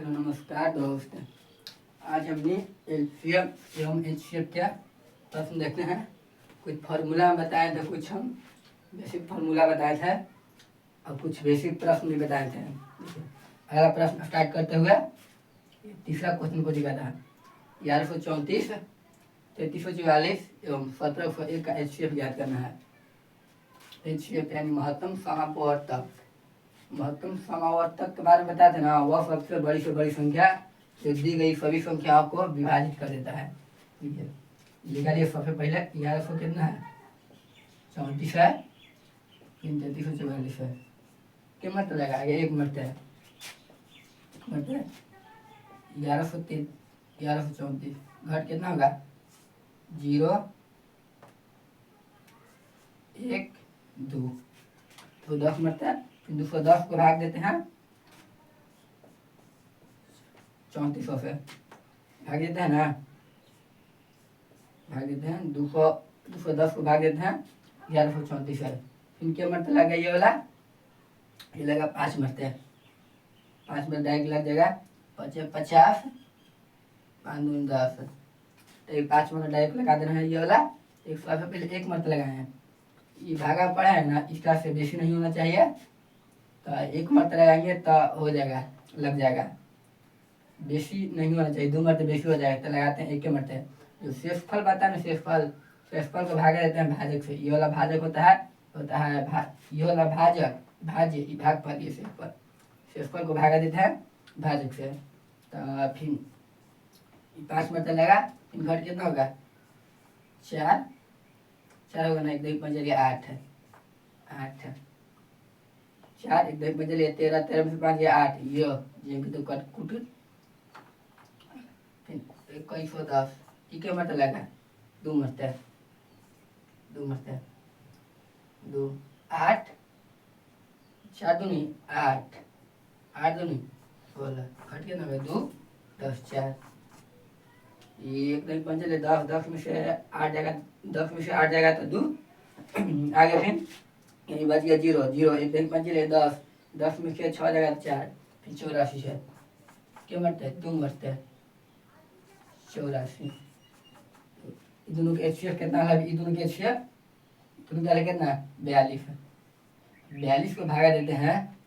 Hello नमस्कार दोस्त। आज हमने एलसीएम एवं एचसीएफ क्या प्रश्न देखते हैं। कुछ फार्मूला बताए थे, कुछ हम बेसिक फार्मूला बताए थे और कुछ बेसिक प्रश्न भी बताए थे। अगला प्रश्न स्टार्ट करते हुए तीसरा क्वेश्चन को दिखा था 1134, 3344 एवं 1701 का एचसीएफ ज्ञात करना है। एचसीएफ यानी महत्तम समापवर्तक। महत्तम समावर्तक के बारे में बताते ना, वह सबसे बड़ी से बड़ी संख्या जो दी गई सभी संख्याओं को विभाजित कर देता है। ठीक है, निकालिए। सबसे पहले 1100 कितना है, 34 है, 3344 है। क्या मत लगा, एक मत है, 1134 घट कितना होगा, 0 1 2 तो 10 मरता है। 210 को भाग देते हैं 3400 से, भाग देते हैं ना, भाग देते हैं 210 को भाग देते हैं 1134 से। फिर क्या मरते लगा, ये वाला ये लगा 5 मरते हैं, 5 में डायरेक्ट लग जाएगा 50, 5 दूनी 10, तो 5 में डायरेक्ट लगा देना है। ये वाला 100 से पहले 1 मरते लगाए हैं, ये भागा पड़ा है ना, इसका से बेसी नहीं होना चाहिए, तो 1 मरते लगाएंगे तो हो जाएगा, लग जाएगा। बेसी नहीं होना चाहिए, 2 मरते बेसी हो जाएगा, तो लगाते हैं 1 मरते। जो शेषफल बनता है ना, शेषफल को भागा देते हैं भाजक से। ये वाला भाजक होता है ये वाला भाजक, भाज्य भागफल, ये शेषफल को भागा देते हैं भाजक से। तो फिर 5 मरते लगा, फिर घट कितना होगा, 4 होगा ना, 1 2 5 8 है, 8 4 1 2 5 13, 13 में से 5 गया 8, ये तो कट कुट 2110। ठीक है, मत लगा 2 मरते 2 8 4 दूनी 8, 8 दूनी 16, घट के ना 2 10 4, 1 2 5 10, 10 में से 8 जाएगा, 10 में से 8 जाएगा तो 2 आगे। फिर यही बच गया 0 0, 1 2 5 10, 10 में से 6 जाएगा 4, फिर 84 है। क्या मरते हैं, 2 मरते हैं 84। दोनों के एचसीएफ कितना है, दोनों के एचसीएफ दोनों का कितना 42 है। 42 को भागा देते हैं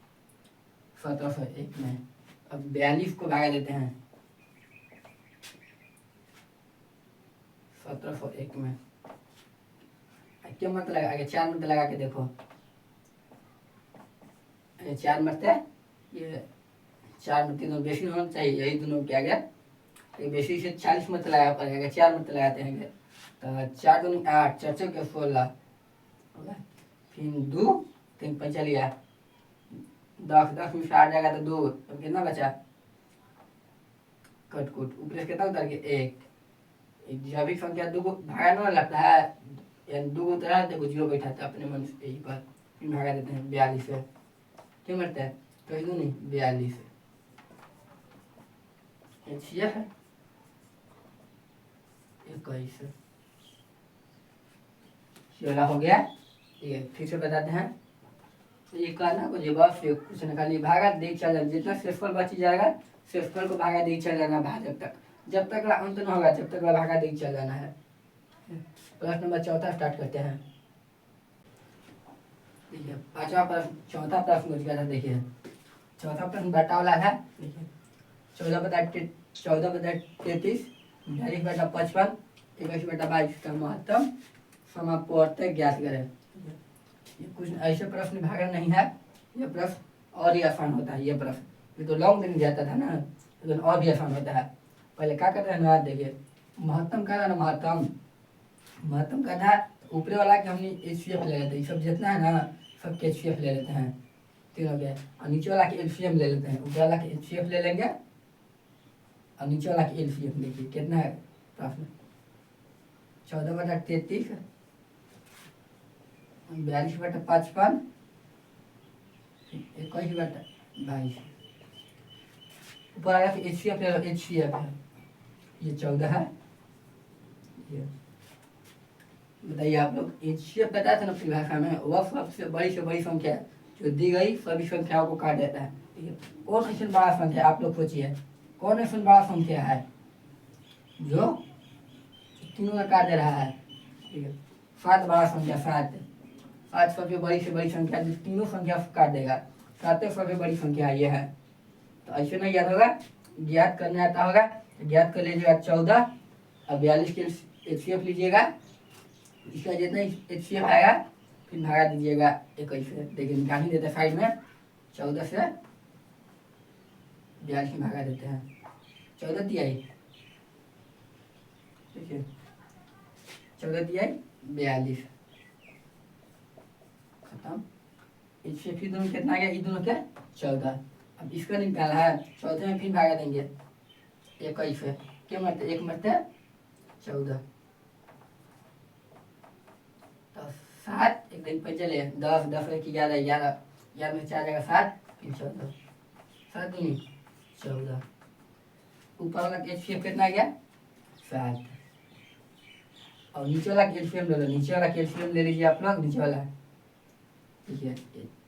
1701 में। अब 42 को भागा देते हैं 1701 में, क्या मत लगा, आगे 4 मत लगा के देखो, 4 मरते, ये 4 मरते दोनों बेसी होना चाहिए, यही दोनों क्या गया, बेसी से 40 मत लगा पड़ेगा, 4 मत लगाते हैं तो 4 दूनी 8, 4 4 16, फिर 2 3 5 लिया 10, 10 में से 8 जाएगा तो 2, अब कितना बचा, कट कुट ऊपर से कितना उतर के 1। जब भी संख्या 2 को भागा ना लगता है, यानी 2 को उतरा देखो 0 बैठा था अपने मन से, यही पर फिर भागा देते हैं 42 से। क्यों मरता है, कही दो नहीं 42 एचसीएफ है 21। चला हो गया। ये फिर से बताते हैं, ये करना को जवाब से कुछ निकालिए। भागा देख चल जाना, जितना शेषफल बच जाएगा शेषफल को भागा देख चल जाना भाजक तक, जब तक अंत न होगा जब तक भागा देख चल जाना है। प्रश्न नंबर 4 स्टार्ट करते हैं। देखिए 5वां प्रश्न, 4था प्रश्न मुझे था। देखिए 4था प्रश्न बटा वाला है। देखिए 14 बटा 33, 42 बटा 55, 21 बटा 22 का महत्तम समापवर्तक ज्ञात करें। ये कुछ ऐसे प्रश्न भागा नहीं है, ये प्रश्न और ही आसान होता है। ये प्रश्न ये तो लॉन्ग दिन जाता था ना, लेकिन और भी आसान होता है। पहले क्या करते हैं ना, देखिए महत्तम का ना, महत्तम का था ऊपरे वाला के हमने एचसीएफ ले लेते हैं, सब जितना है ना सबके एचसीएफ ले लेते हैं, तीनों के, और नीचे वाला के एलसीएम ले लेते हैं। ऊपर वाला के एचसीएफ ले लेंगे और नीचे वाला के एलसीएम। देखिए कितना है प्रश्न, 14 बटा 33, 42 बटा 55, 21 बटा 22। ऊपर आया कि एचसीएफ ले लो, एचसीएफ है ये 14 है। ये बताइए आप लोग, एचसीएफ बताया था ना परिभाषा में, वह सबसे बड़ी से बड़ी संख्या जो दी गई सभी संख्याओं को काट देता है। ठीक है, कौन ऐसा बड़ा संख्या आप लोग सोचिए, कौन ऐसा बड़ा संख्या है जो तीनों का काट दे रहा है। ठीक है, 7 बड़ा संख्या, 7 7 सबसे बड़ी से बड़ी संख्या जो तीनों संख्या काट देगा, 7 सबसे बड़ी संख्या ये है। तो ऐसे नहीं याद होगा, ज्ञात करने आता होगा तो ज्ञात कर लीजिएगा 14 और 42 के HCF लीजिएगा, इसका जितना HCF आएगा फिर भागा दीजिएगा 21 से। देखिए निकाल ही देते हैं साइड में, 14 से 42 में भागा देते हैं, 14 तिहाई, देखिए 14 तिहाई 42 खत्म। इससे फिर दोनों कितना आ गया, ये दोनों क्या 14। अब इसका निकाला है, 14 में फिर भागा देंगे 21 से, क्या मरते 1 मरते 14, तो 7 एक दिन पे चले 10 10 1 11 11 11 में 4 जाएगा 7 फिर 14, 7 दूनी 14, ऊपर वाला HCF कितना आ गया 7, और नीचे वाला कैल्शियम ले लो, नीचे वाला कैल्शियम ले लीजिए आप लोग, नीचे वाला ठीक है,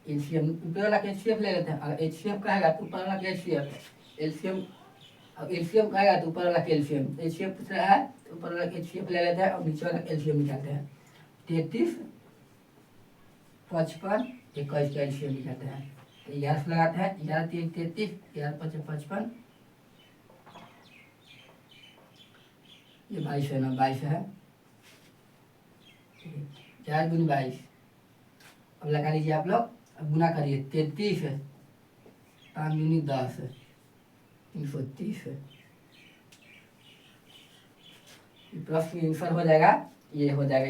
एलसीएम ऊपर वाला कैल्शियम ले लेते हैं, अगर HCF कहेगा तो ऊपर वाला कैल्शियम, एलसीएम अब एलसीएम कहेगा तो ऊपर वाला कैल्शियम, HCF पूछ रहा है तो ऊपर वाला HCF ले लेते हैं और नीचे वाला कैल्शियम निकालते हैं। 33 55 21 कैल्शियम निकालते हैं, तो 11 लगाते हैं, 11 3 33 11 5 55, ये 22 है ना, 22 है, 4 दूनी 22, अब लगा लीजिए आप लोग, अब गुना करिए 33 है 5 दूनी 10 है 330 है, प्रश्न आंसर हो जाएगा, ये हो जाएगा,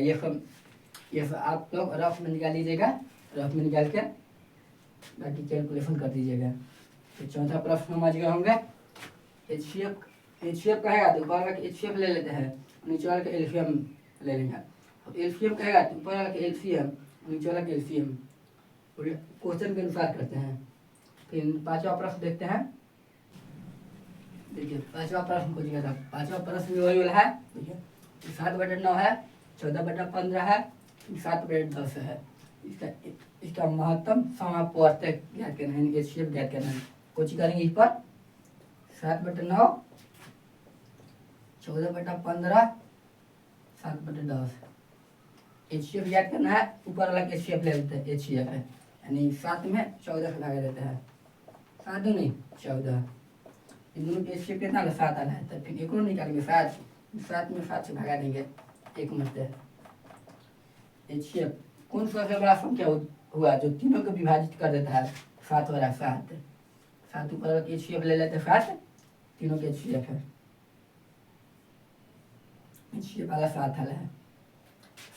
ये सब आप लोग रफ में निकाल लीजिएगा, रफ में निकाल के बाकी कैलकुलेशन कर दीजिएगा। तो चौथा प्रश्न समझ गए होंगे। HCF कहेगा तो ऊपर वाला का HCF ले लेते हैं, नीचे वाला का एलसीएम ले लेंगे, और एलसीएम कहेगा तो ऊपर वाला का एलसीएम नीचे वाला का एलसीएम क्वेश्चन के अनुसार करते हैं। फिर पांचवा प्रश्न देखते हैं, देखिए पांचवा प्रश्न पूछेगा था, पांचवा प्रश्न भी वही वाला है, देखिए 7/9 है, 14/15 है, 7/10 है, इसका महत्तम समापवर्तक ज्ञात करना है, HCF ज्ञात करना है। कुछ करेंगे इस पर 7/9 14/15 7/10 HCF ज्ञात करना है, ऊपर वाला HCF ले लेते हैं, HCF है यानी 7 में 14 से भागा देते हैं, 7 नहीं 14, इन दोनों के HCF कितना 7 आना है, तो फिर एक और निकालेंगे 7 में 7 से भगा देंगे, एक मरते HCF कौन सा सबसे बड़ा संख्या हुआ जो तीनों को विभाजित कर देता है, 7 वाला 7 ऊपर वाला HCF ले लेते हैं, 7 तीनों के HCF है, HCF वाला 7 वाला है,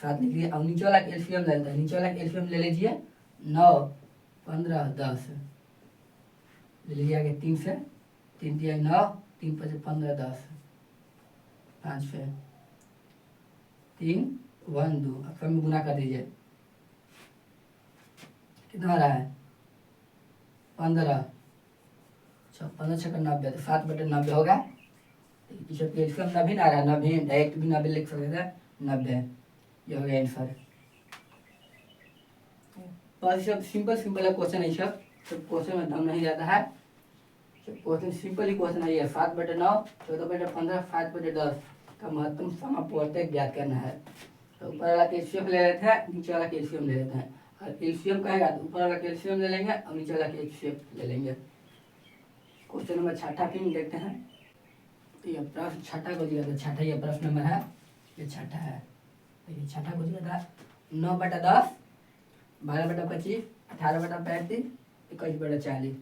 7 लिख लिया। अब नीचे वाला एलसीएम ले लेते हैं, नीचे वाला एलसीएम ले लीजिए 9 15 10 ले लीजिए आगे 3 से, 3 3 9 3 5 15 10 5 से 3 1 2, अब सब में गुना कर दीजिए, कितना आ रहा है 15 15 6 90, तो 7/90 होगा। इसका कैल्शियम 90 आ रहा है, 90 डायरेक्ट भी 90 लिख सकते थे, 90 ये हो गया आंसर। बस सब सिंपल है क्वेश्चन है, सब क्वेश्चन में दम नहीं जाता है, क्वेश्चन सिंपल ही क्वेश्चन है ये। 7/9 14/15 7/10 का महत्तम समापवर्तक ज्ञात करना है। तो ऊपर वाला कैल्शियम ले लेते हैं, नीचे वाला कैल्शियम ले लेते हैं, और कैल्शियम कहेगा तो ऊपर वाला कैल्शियम ले लेंगे और नीचे वाला कैल्शियम ले लेंगे। क्वेश्चन नंबर 6 फिर देखते हैं, तो ये प्रश्न 6 को दिया था, 6 ये प्रश्न नंबर है, ये 6 है, देखिए 6 को दिया था 9/10 12/25 18/35 21/40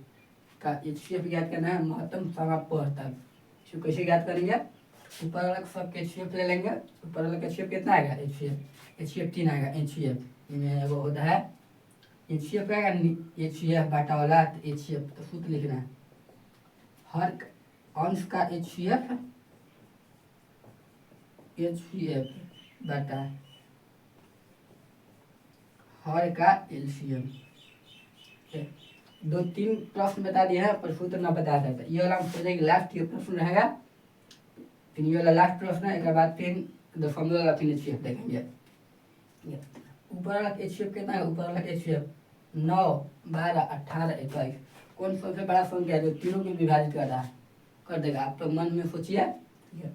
का HCF ज्ञात करना है, महत्तम समापवर्तक। इसको कैसे ज्ञात करेंगे, ऊपर वाला सब HCF ले लेंगे, ऊपर वाला HCF कितना आएगा, HCF 3 आएगा, HCF में वो होता है HCF का HCF बाटा वाला, तो HCF तो सूत्र लिखना है, हर अंश का HCF बाटा हर का एलसीएम। 2-3 प्रश्न बता दिए हैं पर सूत्र ना बता सकता, ये वाला हम सोचेंगे लास्ट ये प्रश्न रहेगा, फिर ये वाला लास्ट प्रश्न है, एक बाद फिर दशमलव वाला फिर HCF देखेंगे। ऊपर वाला HCF कितना है, ऊपर वाला HCF 9 12 18 21, कौन सबसे बड़ा संख्या है जो तीनों को विभाजित कर रहा है, कर देगा। आप लोग मन में सोचिए, ठीक है।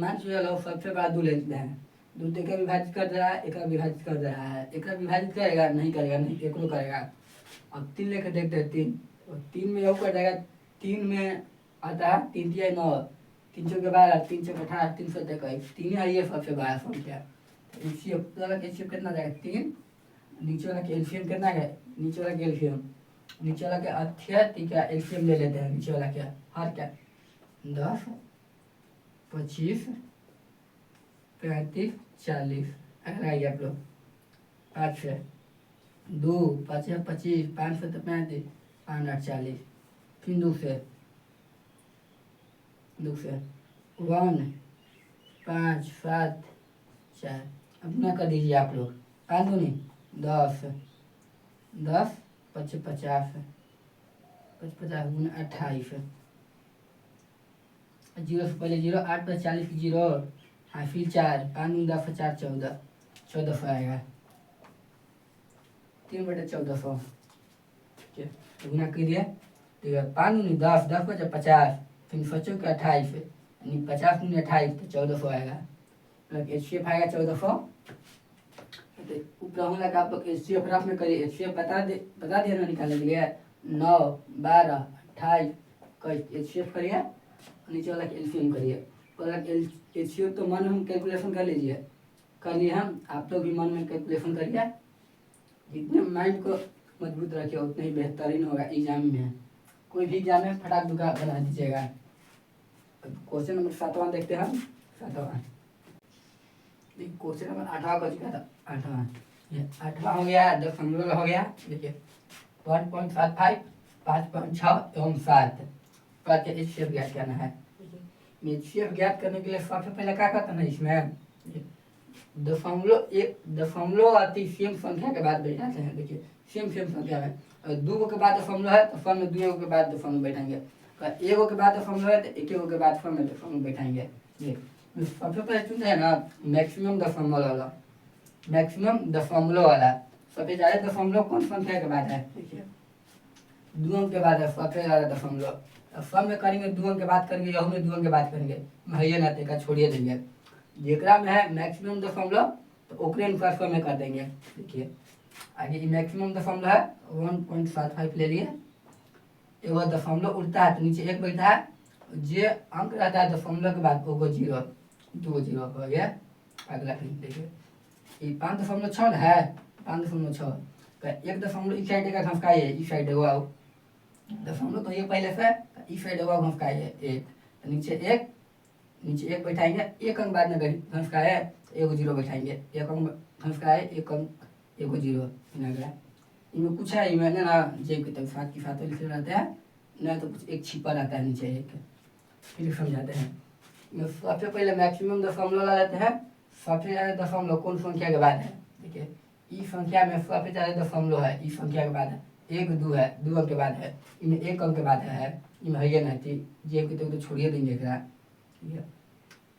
मान चलो सबसे बड़ा 2 लेते हैं, 2 एक विभाजित कर रहा है, एक विभाजित कर रहा है, एक विभाजित करेगा नहीं, करेगा नहीं, एक करेगा। अब 3 लेकर देखते हैं, 3 और 3 में कर देगा, 3 में आता है 3 तिया 9, 3 चौके 12, 3 चौके 18, 3 सौ 21, 3 है ये सबसे बड़ा संख्या। एलसीएम कितना जाएगा 3, नीचे वाला के एलसीएम कितना है, नीचे वाला के एलसीएम, नीचे वाला के अत्यधिक का एलसीएम ले लेते हैं, नीचे वाला क्या हर क्या 10, 25, 35, 40। अगर आइए आप लोग 5 से 2, 5 है 25, 5 से 35, 5 8 40, फिर 2 से 1, 5, 7, 4। अपना कर दीजिए आप लोग, 5 दूनी 10, 10, 50, 50, 28, 0 से पहले 0, 8 पर 40 की 0, हाँ फिर 4, 5 10 4 14, 1400 आएगा, 3/1400, ठीक है। तो गुना कीजिए, ठीक है। 5 दूनी 10, 10 बचे 50, फिर 5 के 28, यानी 50 दूनी 28, तो 1400 आएगा। एचसीएफ आएगा 1400। ऊपर हम लगा आप लोग एचसीएफ रफ में करिए, एचसीएफ बता दिया ना निकालने के लिए, 9, 12, 28 का एचसीएफ करिए, नीचे वाला एलसीएम करिए। एचसीएफ तो मन में हम कैलकुलेशन कर लीजिए, कर लिए हम, आप लोग भी मन में कैलकुलेशन करिए। जितने माइंड को मजबूत रखिए उतने ही बेहतरीन होगा एग्जाम में। कोई भी एग्जाम में फटाक दुका बना दीजिएगा। क्वेश्चन नंबर 7वां देखते हैं हम, 7वां क्वेश्चन नंबर 8वां का चुका था, 8वां ये 8वां हो गया, दशमलव हो गया। देखिए 1.75, 5.6 एवं 7 का एचसीएफ ज्ञात करना है। एचसीएफ ज्ञात करने के लिए सबसे पहले क्या करते हैं इसमें, दशमलव अति सेम संख्या के बाद बैठाते हैं। देखिए सेम संख्या में 2 के बाद दशमलव है तो फल में 2 के बाद दशमलव बैठाएंगे, 1 के बाद दशमलव है तो 1 के बाद फल में दशमलव बैठाएंगे। सबसे पहले चुनते हैं ना मैक्सिमम दशमलव वाला, सबसे ज़्यादा दशमलव कौन संख्या के बाद है, देखिए 2 अंक के बाद है सबसे ज़्यादा दशमलव। फल में करेंगे 2 अंक के बाद करेंगे, यहू में 2 अंक के बाद करेंगे, भैया ना तेका छोड़िए देंगे। जेकरा में है मैक्सिमम दशमलव तो ओकरे अनुसार फल में कर देंगे। देखिए आगे मैक्सिमम दशमलव है 1.75 ले लिए, एगो दशमलव उड़ता है तो नीचे 1 बैठा है, जे अंक रहता है दशमलव के बाद वो 0, 2 0 हो गया। अगला देखिए ये 5.6 है, 5.6 का 1 इस साइड का घसकाइए, इस साइड एगो आओ दशमलव तो ये पहले से इस साइड एगो घसकाइए 1, तो नीचे 1 बैठाएंगे, 1 अंक बाद में घसकाए 1 0 बैठाएंगे, 1 अंक घसकाए 1 अंक 1 0 अगला। इनमें कुछ है, इनमें ना जेब की तरफ साथ की साथ लिखे रहते हैं, नहीं तो कुछ एक छिपा रहता है नीचे एक, फिर समझाते हैं। सबसे पहले मैक्सिमम दशमलव ला लेते हैं, सबसे ज़्यादा दशमलव कौन संख्या के बाद है। देखिए इस संख्या में सबसे ज़्यादा दशमलव है, इस संख्या के बाद है 1 2 है, 2 अंक के बाद है, इनमें 1 अंक के बाद है, इनमें है नहीं थी जेब की तरफ तो छोड़िए देंगे एकरा, ठीक है।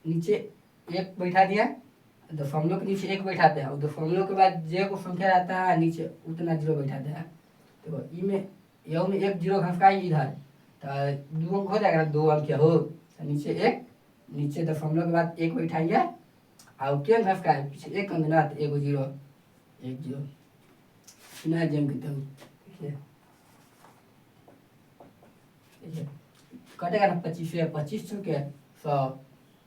नीचे 1 बैठा दिया, दशमलव के नीचे 1 बैठाते हैं और दशमलव के बाद जे को संख्या रहता है नीचे उतना 0 बैठाते हैं। तो इनमें यह में 1 0 घसकाई इधर तो 2 अंक हो जाएगा, 2 अंक हो तो नीचे 1, नीचे दशमलव के बाद 1 बैठाएंगे और क्या घसकाए पीछे 1 अंक ना तो 1 0 1 0 ना जम के तो देखिए कटेगा ना 25 से 25 चुके 100,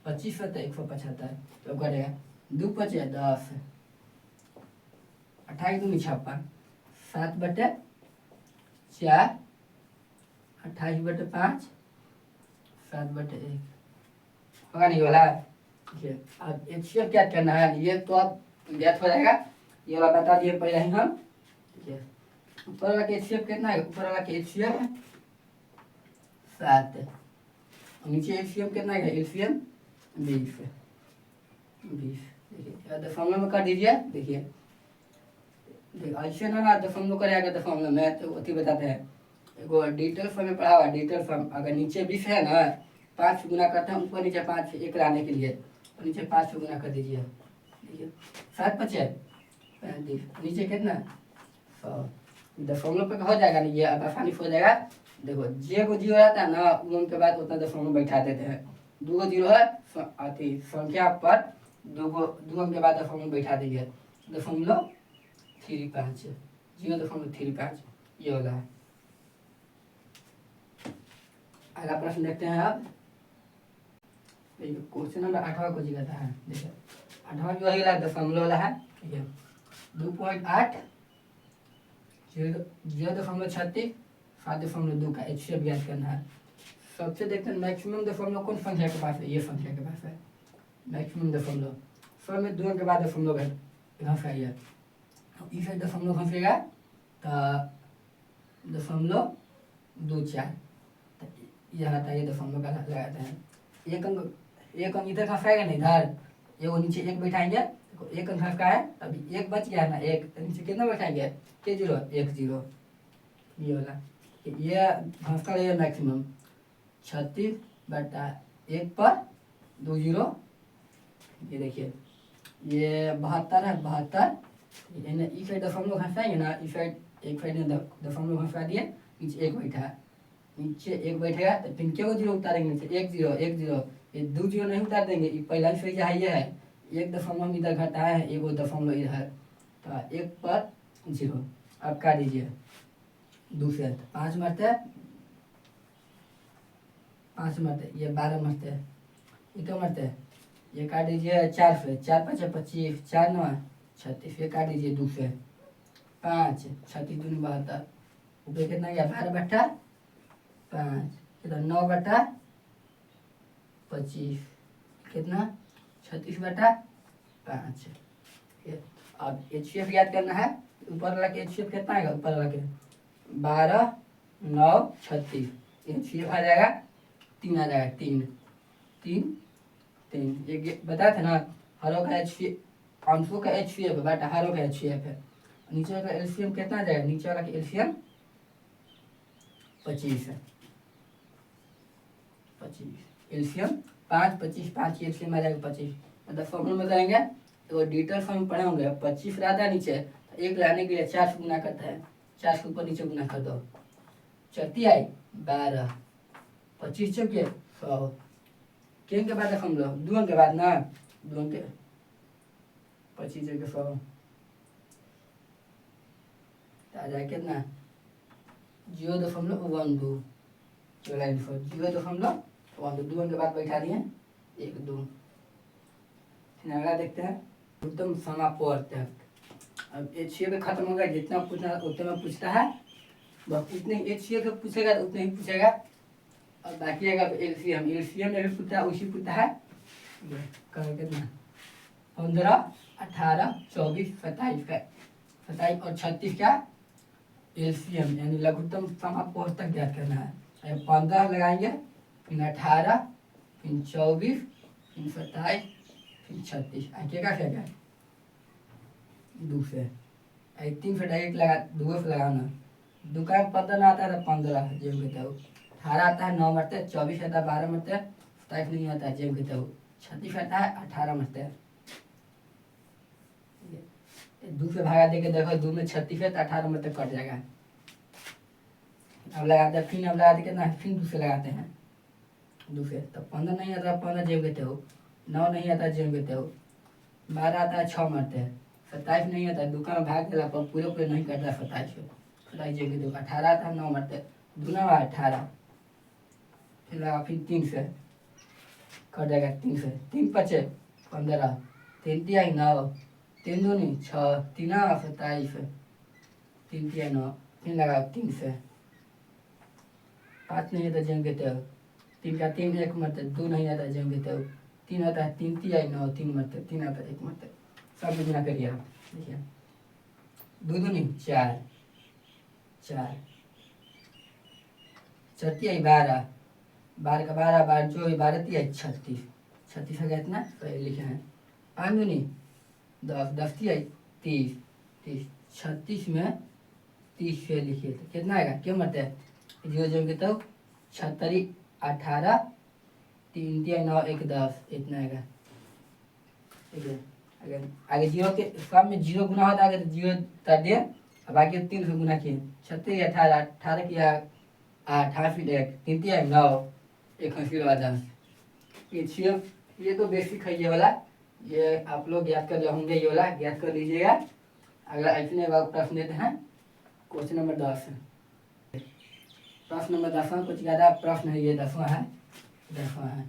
25 से तो 175 तो कटेगा 2 5 10, 28 दूनी 56, 7/4, 28/5, 7/1 होगा नहीं वाला। देखिए अब एचसीएफ क्या करना है, ये तो अब ज्ञात हो जाएगा, ये वाला बता दिए पहले ही हम। ठीक है ऊपर वाला के एचसीएफ कितना है, ऊपर वाला के एचसीएफ 7, नीचे एचसीएफ कितना है, एचसीएफ 20। देखिए दशमलव में कर दीजिए। देखिए ऐसे ना दशमलव करेगा दशमलव में तो अथी बताते हैं, एगो डिजिटल फॉर्म में पढ़ा हुआ, डिजिटल फॉर्म अगर नीचे 20 है ना 5 से गुना करते हैं, ऊपर नीचे 5 से 1 लाने के लिए तो नीचे 5 से गुना कर दीजिए। देखिए 7 5 35, नीचे कितना 100, दशमलव पे हो जाएगा ना, ये अब आसानी से हो जाएगा। देखो जे को जीरो रहता है ना, उनके बाद उतना दशमलव बैठा देते हैं। दो को जीरो है अति संख्या पर दो के बाद दशमलव बैठा देंगे। 0.35 0.35 ये वाला है। अगला प्रश्न देखते हैं अब। क्वेश्चन नंबर 8वां को जिगाता है। देखिए 8वां जो है दशमलव वाला है। ठीक है 2.8 0.36 7.2 का HCF ज्ञात करना है। सबसे देखते हैं मैक्सिमम दशमलव कौन संख्या के पास है, ये संख्या के पास है मैक्सिमम दशमलव। सब में दो के बाद दशमलव घंस आइए, इस दशमलव घंसेगा तो 0.24 यह आता है, ये दशमलव का लगाते हैं। एक अंक इधर घंसाएगा ना, इधर ये नीचे एक बैठाएंगे, एक अंक घंस का है तभी एक बच गया है ना, एक तो नीचे कितना बैठाएंगे के 0 1 0 ये वाला। ये घंस का ये मैक्सिमम 36/1 पर 2 0। ये देखिए ये 72 है, 72 इस साइड दशमलव घंसाएंगे ना, इस साइड एक साइड में दशमलव घंसा दिए, नीचे एक बैठा, नीचे एक बैठेगा तो फिर क्या 0 उतारेंगे नीचे 1 0 1 0, ये 2 0 नहीं उतार देंगे। ये पहला सही है, ये है एक दशमलव इधर घटाया है, एक दशमलव इधर तो 1 पर 0। अब काट दीजिए दूसरे 5 मरते 5 मरते, ये 12 मरते, ये क्या मरते, ये काट दीजिए 4 से, 4 5 25 4 9 36, ये काट दीजिए 2 से 5 36 दूनी 72, ऊपर कितना गया 12/5, इधर 9/25 कितना 36/5। अब HCF याद करना है, ऊपर वाला के HCF कितना आएगा, ऊपर वाला के 12 9 36, HCF आ जाएगा 3 आ जाएगा, 3 3 3। ये बताया था ना, हरों का HCF अंशों का HCF है बट हरों का HCF है। नीचे वाला LCM कितना आ जाएगा, नीचे वाला का LCM 25 है, 25 LCM 5 25 5 की LCM आ जाएगा 25। मतलब फॉर्मूला में करेंगे तो डिजिटल फॉर्म पढ़े होंगे, 25 रहता है नीचे तो एक लाने के लिए 4 से गुना करता है, 4 से ऊपर नीचे गुना कर दो, चलती आई 12 25 चौके 100 के बाद हम लोग 2 के बाद ना 2 के 25 चौके 100 आ जाए कितना 0.12 चला 0.12 2 के बाद बैठा दिए 1 2। फिर अगला देखते हैं उत्तम समापवर्त। अब HCF खत्म होगा, जितना पूछना उतना में पूछता है, बस उतने HCF पूछेगा तो उतने ही पूछेगा। और बाकी आएगा LCM में भी पूछता है, उसी पूछता है कितना 15 18 24 27 का 27 और 36 का LCM यानी लघुत्तम समापवर्त तक ज्ञात करना है। 15 लगाएंगे, फिर 18 फिर 24 फिर 27 फिर 36 आगे का क्या 2 से 3 से डायरेक्ट लगा 2 से लगाना, 2 का 15 आता है तो 15 जेब कहते हो, 18 आता है 9 मरते, 24 आता है 12 मरते, 27 नहीं आता है जेब कहते हो, 36 आता है 18 मरते हैं। 2 से भागा देके देखो 2 में 36 है तो 18 मरते कट जाएगा। अब लगाते हैं, फिर अब लगाते कितना, फिर 2 से लगाते हैं 2 से तो 15 नहीं आता 15 जेब कहते हो, 9 नहीं आता जेब कहते हो, 12 आता है 6 मरते हैं, 27 नहीं आता 2 का भाग देला पर पूरे नहीं करता 27 जेब कहते हो, 18 आता है 9 मरते, 2 9 18 फिर लगा, फिर 3 से कट जाएगा, 3 से 3 5 15 3 3 9 3 2 6 3 27 3 3 9 फिर लगा 3 से 5 नहीं आता जेब कहते हो, 3 का 3 1 मरते, 2 नहीं आता जेब कहते हो, 3 आता है 3 3 9 3 मरते, 3 आता है 1 मरते, सब गुना करिए आप देखिए 2 2 4 4 चौथी आई 12 12 का 12 12 जो 12 थी 36 36 हो गया इतना तो लिखे हैं 5 2 10 10 थी 30 30 36 में 30 से लिखिए तो कितना आएगा, क्या मरते हैं जो जो के तो 76 18 3 3 9 1 10 इतना आएगा। ठीक है आगे 0 के सब में 0 गुना होता है, अगर 0 कर दिए अब बाकी 3 से गुना किए 36 18 18 किया 8 फिर 1 3 तिया 9 एक फिर वाला ये सिर्फ ये तो बेसिक है ये वाला। ये आप लोग याद कर होंगे, ये वाला याद कर लीजिएगा। अगला इतने प्रश्न देते हैं। क्वेश्चन नंबर 10, प्रश्न नंबर 10वां कुछ ज़्यादा प्रश्न है, ये 10वां है। 10वां है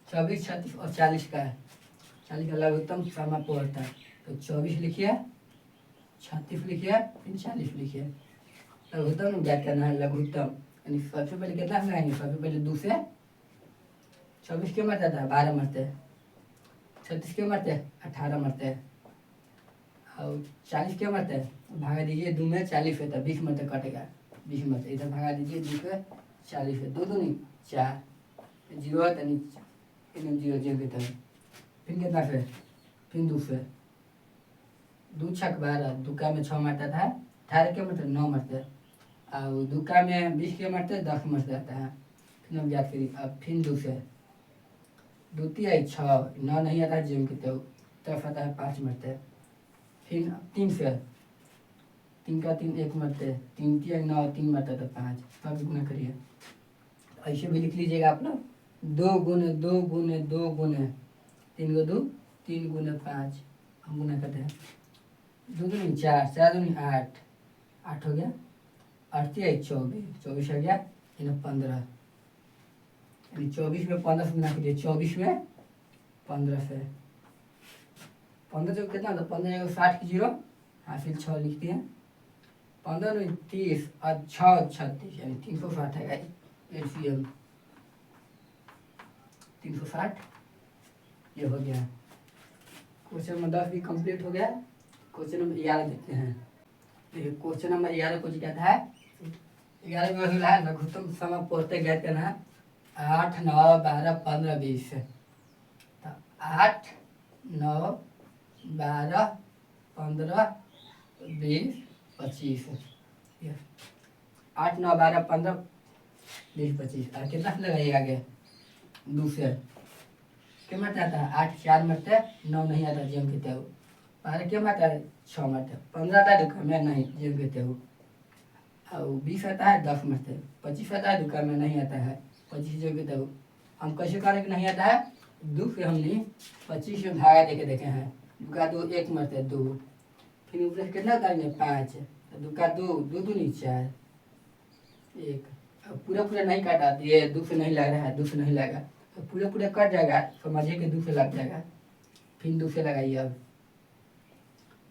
24 36 और 40 का है। 40 का लघुत्तम समापो होता है। तो 24 लिखिए, 36 लिखिए, फिर 40 लिखिए। लघुत्तम ज्ञात करना है। लघुत्तम यानी सबसे पहले कितना लगाएंगे? सबसे पहले 2 से 24 क्यों मरता था? 12 मरते हैं। 36 क्यों मरते हैं? 18 मरते हैं। और 40 क्यों मरते हैं? भागा दीजिए, 2 में 40 होता है, 20 मरते कटेगा, 20 मरते इधर भागा दीजिए, 2 से 40 है, 2 2 नहीं 4 जीरो है, एकदम जीरो जीरो की तरह। फिर कितना से? फिर 2 से 2 छक 12, दुका में 6 मरता था, 18 क्यों मरते? 9 मरते, और दुका में 20 क्यों मरते? 10 मर जाता है। फिर हम याद करिए। अब फिर 2 से 2 तिया 6, 9 नहीं आता जिम की तब आता है 5 मरते। फिर 3 से 3 का 3 1 मरते, 3 तिया 9 3 मरता था 5, सब गुना करिए। ऐसे भी लिख लीजिएगा आप लोग। 2 गुने 2 गुने 2 गुने 3 को 2 3 गुने 5 हम गुना करते हैं। 2 दूनी 4 4 दूनी 8 8 हो गया, 8 तिया 24 24 हो गया, इन्हें 15 यानी 24 में 15 से गुना कीजिए। 24 में 15 से 15 जो कितना होता है? 15 जगह 60 की जीरो हासिल 6 लिखते हैं। 15 में 30 और 6 36 यानी 360 है। एलसीएम 360 ये हो गया। क्वेश्चन नंबर 10 भी कंप्लीट हो गया। क्वेश्चन नंबर 11 देखते हैं। देखिए क्वेश्चन नंबर 11 कुछ कहता है। 11 में वही है लघुत्तम समय पहुँचते गए थे ना 8 9 12 15 20। तो 8 9 12 15 20 25 8 9 12 15 20 25 और कितना से लगाइएगा आगे? 2 से क्यों मरता आता है? 8 4 मरते, 9 नहीं आता जिम कहते हो। 12 क्यों मरता है? 6 मरते, 15 आता है दुकान में नहीं जिम कहते हो। और 20 आता है 10 मरते, 25 आता है दुकान में नहीं आता है 25 जो कहते हो। हम कैसे करें कि नहीं आता है? 2 से हमने 25 में भागा देके देखे हैं। दुका 2 1 मरते 2, फिर ऊपर से कितना करेंगे? 5, दुका 2 2 दूनी 4 1। अब पूरा पूरा नहीं काटा, ये 2 से नहीं लग रहा है, 2 से नहीं लगा तो पूरा पूरा कट जाएगा, समझिए कि 2 से लग जाएगा। फिर 2 से लगाइए। अब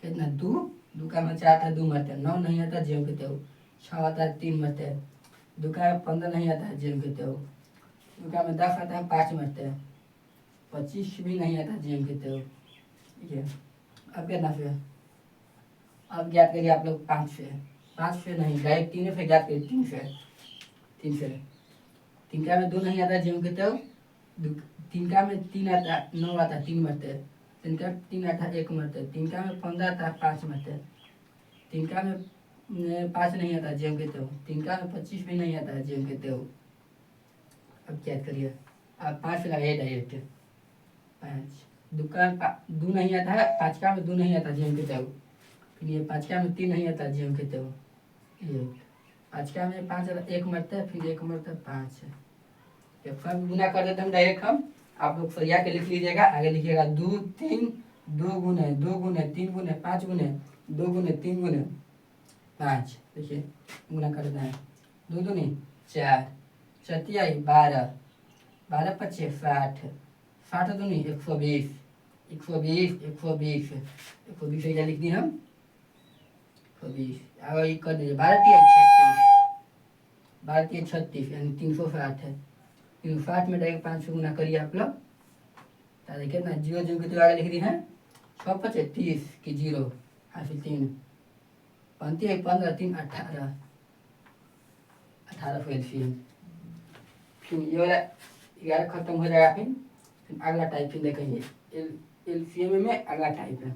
कितना? 2 का में 4 आता है 2 मरते, 9 नहीं आता जेम कहते हो। 6 आता है 3 मरते, दुका में 15 नहीं आता है जेम कहते हो। दुका में 10 आता है 5 मरते, 25 भी नहीं आता जेम कहते हो। ये अब कितना से? अब ज्ञात करिए आप लोग 5 से। 5 से नहीं, डायरेक्ट 3 से ज्ञात करिए। 3 से 3 से 3 का में 2 नहीं आता जेम कहते हो। 3 का में 3 आता 9 आता 3 मरते, 3 का 3 आता 1 मरते, 3 का में 15 आता 5 मरते, 3 का में 5 नहीं आता जेम कहते हो। 3 का में 25 भी नहीं आता जेम कहते हो। अब क्या करिए? अब 5 से लगाइए डायरेक्ट। 5 दुकान 2 नहीं आता है, 5 का में 2 नहीं आता जेम कहते हो। फिर ये 5 का में 3 नहीं आता जेम कहते हो। ये 5 का में 5 आता 1 मरता है, फिर 1 मरता है 5 सब गुना कर देते हम डायरेक्ट। हम आप लोग सरिया के लिख लीजिएगा। आगे लिखिएगा 2 3 2 गुने 2 गुने 3 गुने 5 गुने 2 गुने 3 गुने 5। देखिए गुना कर देते हैं। 2 दूनी 4 चतिया 12 12 25 60 60 दूनी 120 120 120 120 क्या लिख दिए हम? 120। अब ये कर दीजिए 12 3 36 12 3 36 यानी 360 है। 360 में डायरेक्ट 5 से गुना करिए आप लोग। तो देखिए ना जीरो जीरो की तो आगे लिख दी है 6 5 30 की जीरो हासिल 3 पंती है 15 3 18 18 एलसीएम। फिर ये वाला 11 खत्म हो जाएगा। फिर अगला टाइप फिर देखेंगे एलसीएम में अगला टाइप है।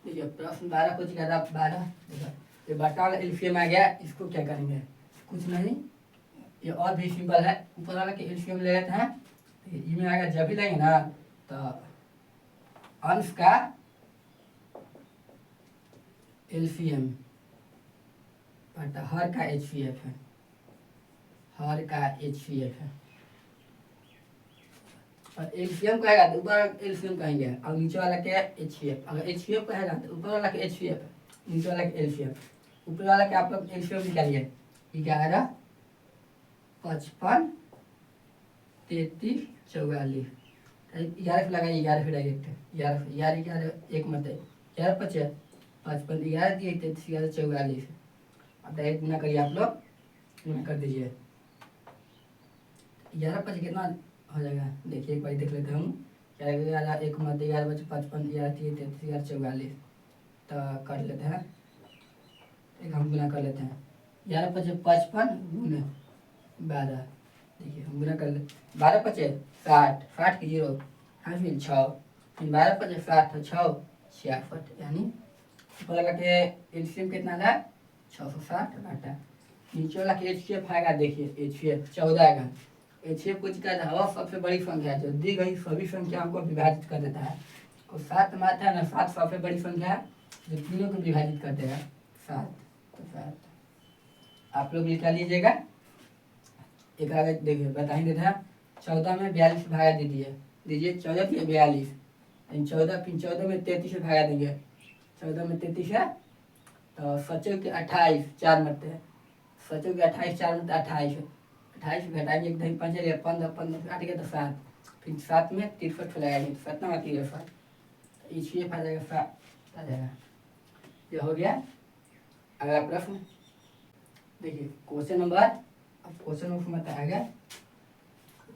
देखिए प्रश्न 12 कुछ ज़्यादा 12 देखो ये बटा वाला एलसीएम आ गया। इसको क्या करेंगे? कुछ नहीं, ये और भी सिंपल है। ऊपर वाला के एलसीएम ले लेते हैं। इसमें अगर जब भी लेंगे ना तो अंश का एलसीएम बटा हर का एचसीएफ है, हर का एचसीएफ है। और एलसीएम कहेगा तो ऊपर एलसीएम कहेंगे और नीचे वाला क्या है एचसीएफ। अगर एचसीएफ कहेगा तो ऊपर वाला का एचसीएफ है, नीचे वाला का एलसीएम। ऊपर वाला के आप लोग एलसीएम निकालिए 11 55 33 44। 11 लगाइए, 11 फिर डायरेक्ट 11 11 11 एक मत है 11 5 55 11 दिए 33 11 44। अब डायरेक्ट गुना करिए, आप लोग गुना कर दीजिए। 11 5 कितना हो जाएगा देखिए, एक बार देख लेते हैं हम। 11 11 एक मत 11 बचे 55 11 33 11 44। तो कर लेते हैं, एक हम गुना कर लेते हैं। 11 5 55 गुना 12। देखिए हम गुना कर ले 12 5 60 60 की 0 हाँ फिर 6 फिर 12 5 60 6 66। यानी ऊपर वाला के एलसीएम कितना था 660 घाटा। नीचे वाला के एचसीएफ आएगा, देखिए एचसीएफ 14 आएगा। एचसीएफ कुछ कहता है वह सबसे बड़ी संख्या है जो दी गई सभी संख्याओं को विभाजित कर देता है। और 7 मात्रा है ना, 7 सबसे बड़ी संख्या है जो तीनों को विभाजित कर देगा 7। तो 7 आप लोग निकाल लीजिएगा। एक आगे देखिए बता ही देता है 14 में 42 भागा दीजिए 14 के 42। 14 फिर 14 में 33 से भागा देंगे, 14 में 33 है तो 7 के 28 4 मरते हैं, 7 के 28 4 मरते 28 28 घटाएंगे एक दही 5 15 15 8 गया तो 7 फिर 7 में 63 लगाएंगे 7 ना 63 इसलिए आ जाएगा 7 आ जाएगा। ये हो गया। अगला प्रश्न देखिए क्वेश्चन नंबर, अब क्वेश्चन नंबर मत आएगा।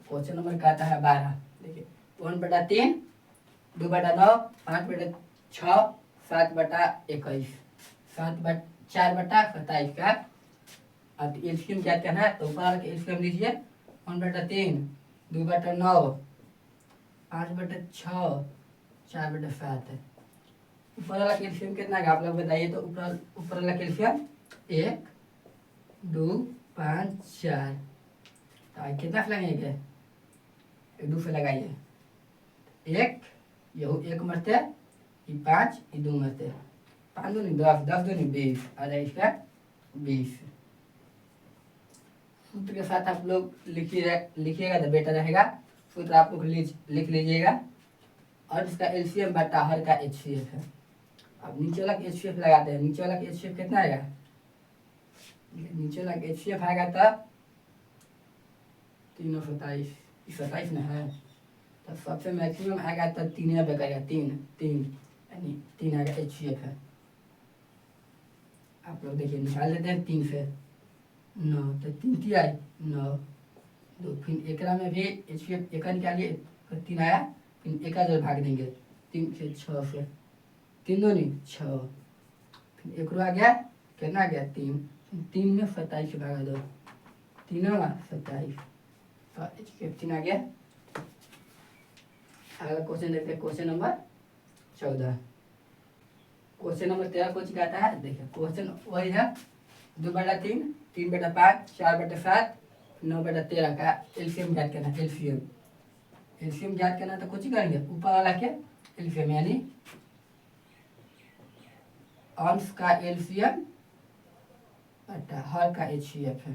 क्वेश्चन नंबर कहता है 12। देखिए 1/3 2/9 5/6 7/21 4/27 का। अब एलसीएम क्या करना है तो ऊपर वाला एलसीएम लीजिए 1/3 2/9 5/6 4/7 है। ऊपर वाला एलसीएम कितना है आप लोग बताइए। तो ऊपर वाला एलसीएम 1 2 5 4। तो कितना से लगाएंगे 2 से लगाइए 1 ये 1 मरते ये 5 ये 2 मरते 5 दूनी 10 10 दूनी 20 आ जाए इसका 20। सूत्र के साथ आप लोग लिखिएगा तो बेटर रहेगा। सूत्र आप लोग लिख लीजिएगा। और इसका एलसीएम बटा हर का एचसीएफ है। अब नीचे वाला एचसीएफ लगाते हैं। नीचे वाला एचसीएफ कितना आएगा, नीचे वाला एचसीएफ आएगा तब 327 27 ना है तब सबसे मैक्सिमम आएगा तब 3 पे करेगा 3 यानी 3 आएगा एचसीएफ है। आप लोग देखिए निकाल लेते हैं 3 से 9 तो 3 की आई 9 2 फिर एकरा में भी एचसीएफ एक निकालिए 3 आया फिर एक जो भाग देंगे 3 से 6 से 3 2 नहीं 6 फिर एक आ गया कितना आ गया 3 में 27 भागा दो 3 27 तो एचसीएफ 3 आ गया। अगला क्वेश्चन देखते हैं क्वेश्चन नंबर 14। क्वेश्चन नंबर 13 कुछ कहता है देखिए क्वेश्चन वही है 2/3 3/5 4/7 9/13 का एलसीएम ज्ञात करना। एलसीएम ज्ञात करना तो कुछ करेंगे ऊपर वाला के एलसीएम यानी अंश का एलसीएम बटा हर का एचसीएफ है।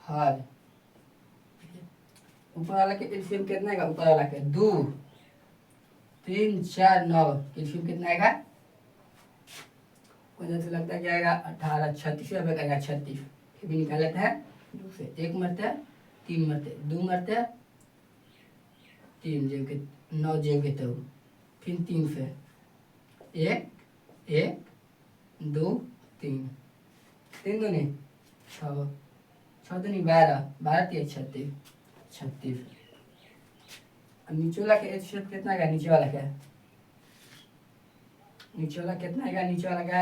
हर ऊपर वाला के एलसीएम कितना आएगा ऊपर वाला के 2 3 4 9 एलसीएम कितना आएगा मुझे से लगता है क्या आएगा 18 36 आएगा 36। फिर भी निकाल लेते हैं 2 से 1 मरते 3 मरते 2 मरते 3 जेब के 9 जेब के तो फिर 3 से 1 1 2 3 3 दो नहीं 6 6 दो नहीं 12 12 3 36। अब नीचे वाला का एचसीएफ कितना आएगा नीचे वाला का कितना आएगा नीचे वाला का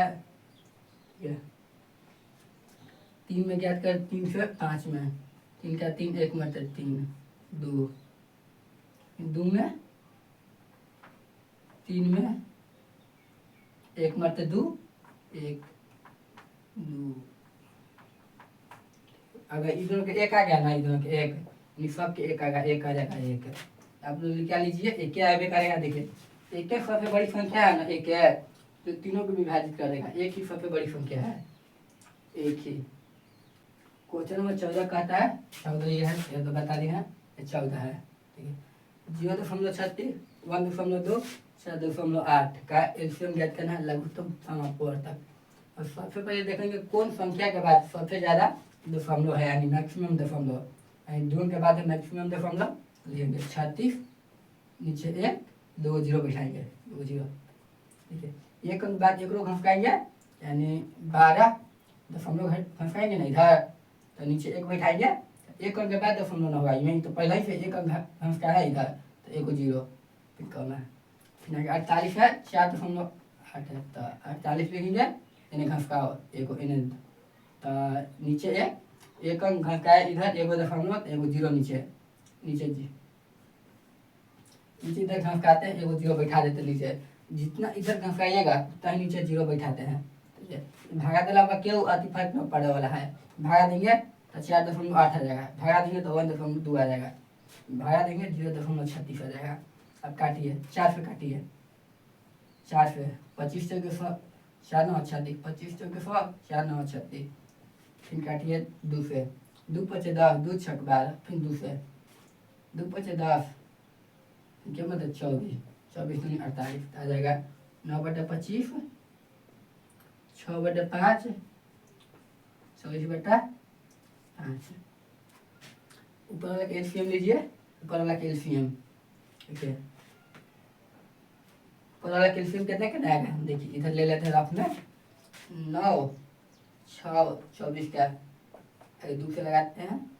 3 में ज्ञात कर 3 से 5 में 3 का 3 1 मरते 3 2 2 में 3 में 1 मरते 2 1 2। अगर इधर के 1 आ गया ना इधर के 1 सब के 1 आ गया 1 आ जाएगा 1। आप लोग क्या लीजिए 1 आगे करेगा देखिए 1 सबसे बड़ी संख्या है ना 1 है तो तीनों को विभाजित कर देगा। एक ही सबसे बड़ी संख्या है, एक ही। क्वेश्चन नंबर 14 कहता है 14 ये है, ये तो बता दिए हैं, ये 14 है। ठीक है, 0.36, 1.2, 4.8 का एलसीएम ज्ञात करना है लघुत्तम समापवर्तक। और सबसे पहले देखेंगे कौन संख्या के बाद सबसे ज्यादा दशमलव है, यानी मैक्सिमम दशमलव, यानी 2 के बाद मैक्सिमम दशमलव लिखेंगे 36, नीचे 1, 2 जीरो बैठाएंगे, 2 जीरो। ठीक है, एक अंक बाद एक रो घसकाएंगे, यानी 12 घसकाएंगे ना इधर, तो नीचे 1 बैठाएंगे, एक अंक के बाद दशमलव न होगा, यही तो पहले ही से एक अंक घसका है इधर, तो 1 जीरो फिर कम है। फिर 48 है, 4.8 है, तो 48 लिखेंगे, इन्हें घसकाओ एक इन्हें, तो नीचे एक अंक घसकाए इधर, 1 दशमलव, 1 जीरो नीचे, नीचे जी नीचे इधर घसकाते हैं, 1 जीरो बैठा देते नीचे, जितना इधर घसकाइएगा उतना ही नीचे जीरो बैठाते हैं। ठीक है, भागा दिला क्यों अति फर्क में पड़ने वाला है, भागा देंगे तो 4.8 आ जाएगा, भागा देंगे तो 1.2 आ जाएगा, भागा देंगे 0.36 आ जाएगा। अब काटिए, 4 से काटिए, 4 से 25 चौके 100, 4 9 36, 25 चौके 100, 4 9 36, फिर काटिए 2 से, 2 5 10, 2 6 12, फिर 2 से, 2 5 10, क्या मतलब 24, 24 दूनी 48 आ जाएगा। 9/25, 6/5, 24/5। ऊपर वाला का एलसीएम लीजिए, ऊपर वाला का एलसीएम। ठीक है, ऊपर वाला का एलसीएम कितने का आएगा, देखिए इधर ले लेते हैं रफ में, 9 6 24 का 2 से लगाते हैं,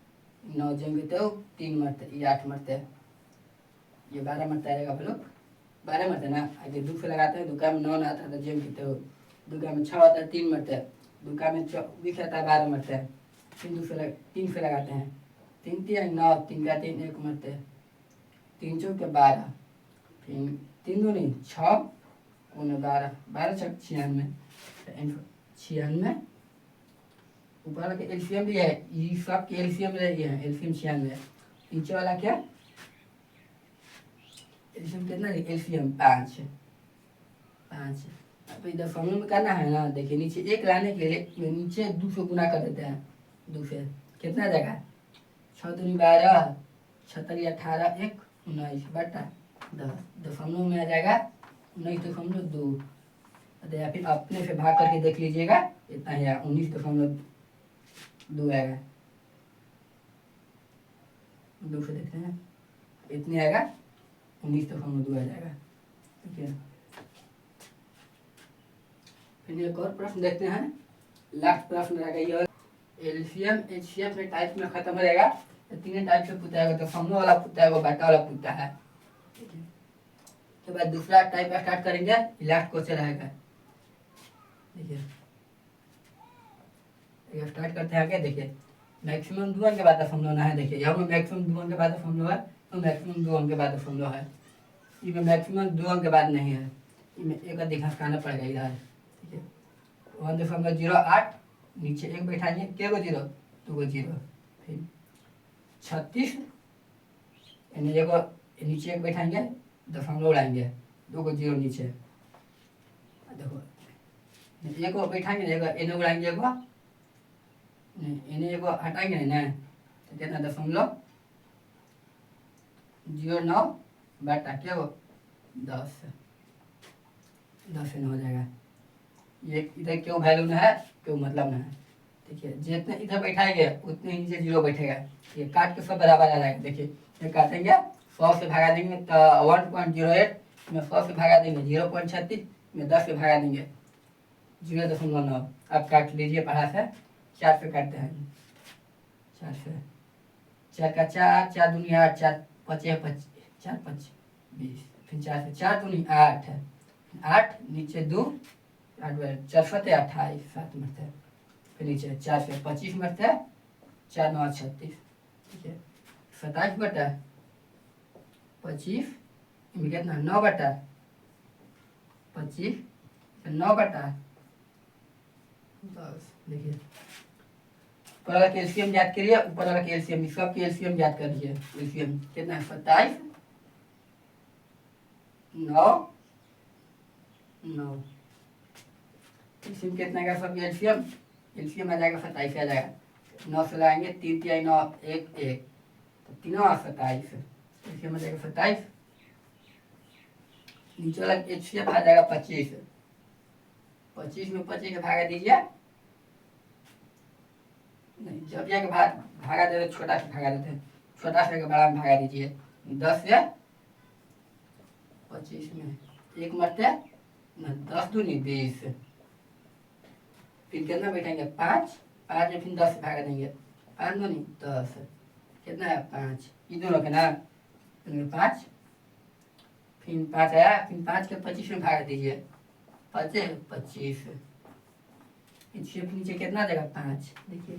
9 जमेंगे तो 3 मरते, ये 8 मरते, ये 12 मरता रहेगा आप लोग, 12 मरते ना, आगे 2 से लगाते हैं, 2 का में 9 आता है तो जेम कितने हो, 2 का में 6 आता है 3 मरते हैं, 2 का में 24 आता है 12 मरते हैं, फिर 3 से लगाते हैं, 3 3 9, 3 का 3 1 मरते, 3 चौके 12, फिर 3 दूनी 6 12, 12 6 96, 96। ऊपर वाला के एलसीएम भी है, ये सब के एलसीएम रही है, एलसीएम 96। नीचे वाला क्या एलसीएम कितना है, एलसीएम 5। अब इधर फॉर्मूला में करना है ना, देखिए नीचे 1 लाने के लिए नीचे 2 से गुना कर देते हैं, 2 से कितना जाएगा, 6 दूनी 12, 6 18, 1 19/10, दशमलव में आ जाएगा 19.2, या फिर अपने से भाग करके देख लीजिएगा, इतना ही 19.2 आएगा, 2 से देखते हैं इतने आएगा, 19.2 आ जाएगा। ठीक है, फिर एक और प्रश्न देखते हैं, लास्ट प्रश्न रहेगा ये, एलसीएम एचसीएफ में टाइप में खत्म हो जाएगा, तीन टाइप से पूछा जाएगा, तो दशमलव वाला पूछा है, वो बाटा वाला पूछता है। ठीक है, तो बाद दूसरा टाइप स्टार्ट करेंगे, लास्ट क्वेश्चन रहेगा। देखिए स्टार्ट करते हैं आगे, देखिए मैक्सिमम 2 अंक के बाद दशमलव ना है, देखिए यहाँ में मैक्सिमम 2 अंक के बाद दशमलव है, तो मैक्सिमम 2 अंक के बाद दशमलव है, इसमें मैक्सिमम 2 अंक के बाद नहीं है, इसमें एक अधिक हटाना पड़ेगा इधर। ठीक है, 1.08, नीचे 1 बैठाइए, क्या गो जीरो, 2 जीरो, फिर 36, नीचे 1 बैठाएंगे, दशमलव उड़ाएंगे, 2 जीरो नीचे, देखो 1 बैठाएंगे, इन्हें उड़ाएंगे, इन्हें हटाएंगे ना, तो कितना दशमलव 09 बटा क्या वो 10 हो जाएगा। ये इधर क्यों वैल्यू ना है, क्यों मतलब ना है। ठीक है, जितने इधर बैठाएंगे उतने ही नीचे 0 बैठेगा, ये काट के सब बराबर आ जाएगा। देखिए ये काटेंगे, 100 से भगा देंगे तो 1.08 में 100 से भगा देंगे 0.36 में 10 से भगा देंगे 0.9। अब काट लीजिए पढ़ा से, 4 से काटते हैं, 4 से, 4 का 4, 4 दूनी 8, 4 5 25, 4 5 20, फिर 4 से 4 दूनी 8, 8 नीचे 2, 8 4 7 28, 7 मरते हैं, फिर नीचे 4 से 25 मरते हैं, 4 9 36। ठीक है, 27 बटा 25, इनमें कितना 9 बटा 25, 9 बटा 10। देखिए ऊपर वाला कैल्शियम याद करिए, ऊपर वाला कैल्शियम, सब कैल्शियम याद करिए। कैल्शियम कितना है 27, 9 9 एलसीएम कितना का सब एलसीएम एलसीएम आ जाएगा 27 आ जाएगा। 9 से लाएंगे 3 तिहाई 9 1 1 तो 3 और 27 एलसीएम आ जाएगा 27। नीचे वाला एचसीएफ आ जाएगा 25। 25 में 25 भागा दीजिए, नहीं जब एक भागा दे तो छोटा से भागा देते हैं, छोटा से बड़ा में भागा दीजिए। 10 से 25 में एक मरते न 10 दूनी 20, फिर कितना बैठेंगे 5, 5 में फिर 10 से भागा देंगे, 5 दूनी 10 कितना है 5, ये दोनों के ना 5, फिर 5 आया, फिर 5 के 25 में भागा दीजिए, 5 25 नीचे कितना देगा 5। देखिए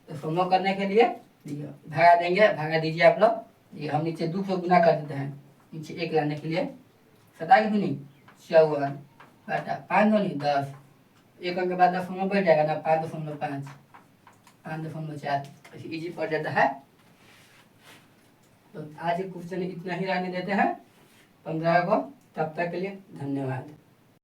तो संभव करने के लिए देखिए भागा देंगे, भागा दीजिए आप लोग। ये हम नीचे 2 से गुना कर देते हैं, नीचे 1 लाने के लिए 27 दूनी 54 बटा 5 दूनी 10, 1 अंक के बाद 10 बढ़ जाएगा ना 5.5 5.4 ऐसे इजी पड़ जाता है। तो आज क्वेश्चन इतना ही रहने देते हैं 15 को। तब तक के लिए धन्यवाद।